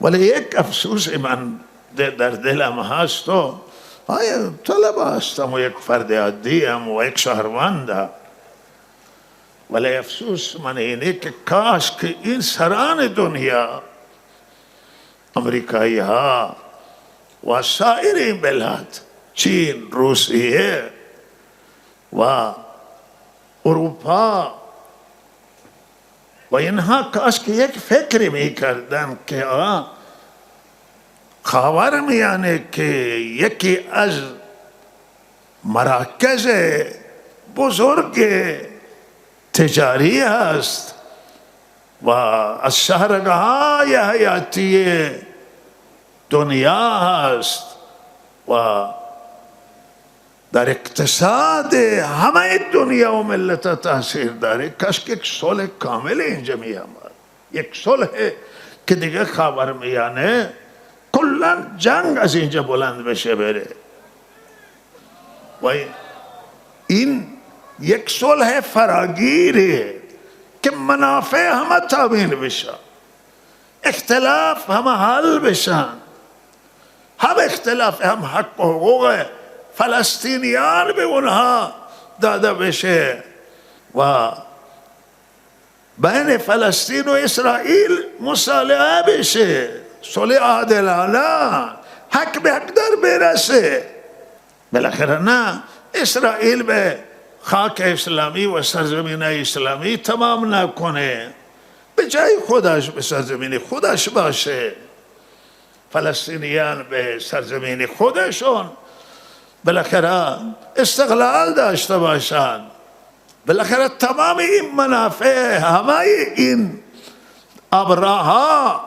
ولی یک افسوس من در دلم هست و طلب هستم و یک فرد عادیم و یک شهروند، ولی افسوس من اینه که کاش که این سران دنیا، امریکایی ها و سایر این بلاد، چین، روسیه و اروپا و اینها، کاش که یک فکری میکردن که خاورمیانه که یکی از مراکز بزرگ تجاری است و از شهرگاه‌های حیاتی دنیا است و در اقتصاد همه دنیا و ملت تاثیر داره. کاش که یک صلح کامل اینجا می‌آمد، یک صلح که دیگه خاورمیانه کلا جنگ از اینجا بلند بشه بره و این یک صلح فراگیره که منافع همه تامین بشه، اختلاف همه حل بشن، هم اختلاف هم حق و حقوق فلسطینیان به اونها داده بشه و بین فلسطین و اسرائیل مصالحه بشه، صلح عادلانه، حق به حق در برسه. بالاخره نه اسرائیل به خاک اسلامی و سرزمین اسلامی تمام نکنه، به جای خودش به سرزمین خودش باشه، فلسطینیان به سرزمین خودشون بالاخره استقلال داشته باشند. بالاخره تمام این منافع همه این ابرها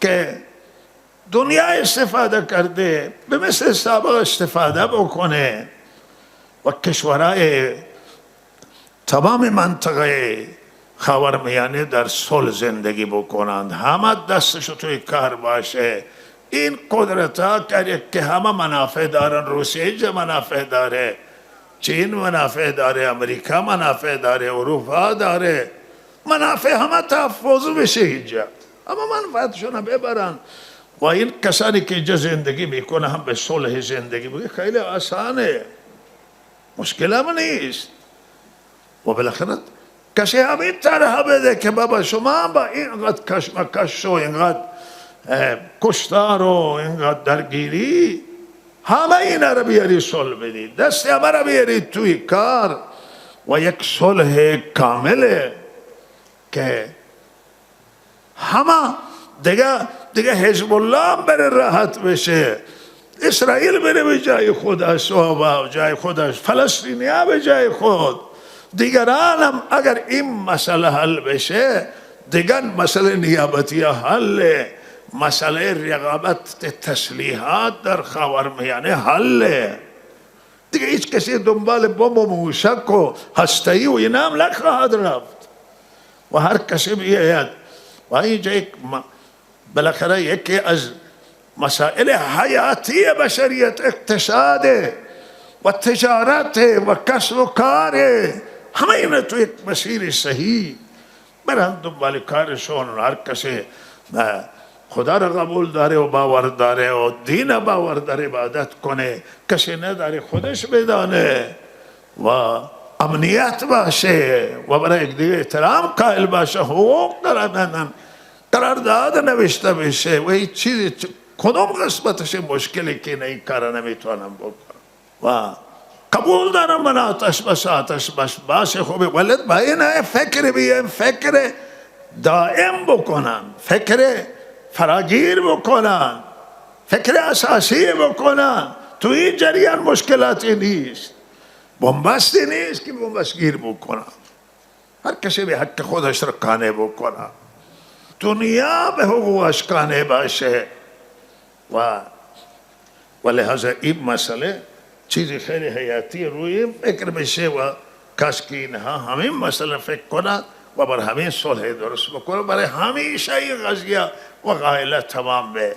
که دنیا استفاده کرده به مثل سابق استفاده بکنه و کشورهای تمام منطقه خاورمیانه در صلح زندگی بکنند، همه دستش توی کار باشه. این قدرت ها که همه منافع دارن، روسیه اینجا منافع داره، چین منافع داره، امریکا منافع داره، اروپا داره، منافع همه تحفظ بشه اینجا، اما منفعتشون ببرن و این کسانی که اینجا زندگی میکنه هم به صلح زندگی بگه خیلی آسانه، مشکل هم نیست. و بالاخره کسی همین طرح بده که بابا شما با اینقدر کشمکش و اینقدر کشتار و اینقدر درگیری همه این رو بیاری صلح بدید، دست همه رو بیارید توی کار و یک صلح کامله که همه دیگه حزب الله بره راحت بشه، اسرائیل بره به جای خودش و جای خودش، فلسطینی ها به جای خود، دیگران هم اگر این مسئله حل بشه دیگر مسئله نیابتی حل، مسئله رقابت تسلیحات در خاورمیانه حل، دیگه هیچ کسی دنبال بمب و موشک و هسته‌ای و اینا هم نخواهد رفت و هر کسی بیاید و اینجا بالاخره یکی از مسائل حیاتی بشریت اقتصاد و تجارت و کسب و کار، همه اینا تو یک مسیر صحیح برن دنبال کارشون. هر کسی خدا را قبول داره و باور داره و دین باور داره عبادت کنه، کسی نداره خودش بدانه و امنیت باشه و برای یک دیگه احترام قائل باشه، حقوق قرارداد نوشته بشه و هیچ چیزی کدوم قسمتش مشکلی که این کار نمیتونم بکنم و قبول دارم من آتش بس باشه خوبه، ولی باید فکر بیایم، فکر دائم بکنن، فکر فراگیر بکنن، فکر اساسی بکنن. تو این جریان مشکلاتی نیست، بنبستی نیست که بنبستگیر بکنن، هر کسی به حق خودش را قانع بکنن، دنیا به حقوقش قانع باشه و لحاظا این مسئله چیزی خیلی حیاتی روی فکر بشه و کاش که اینها همین مسئله فکر کنند و بر همین صلح درست بکنند، برای همیشه این قضیه و قائله تمام به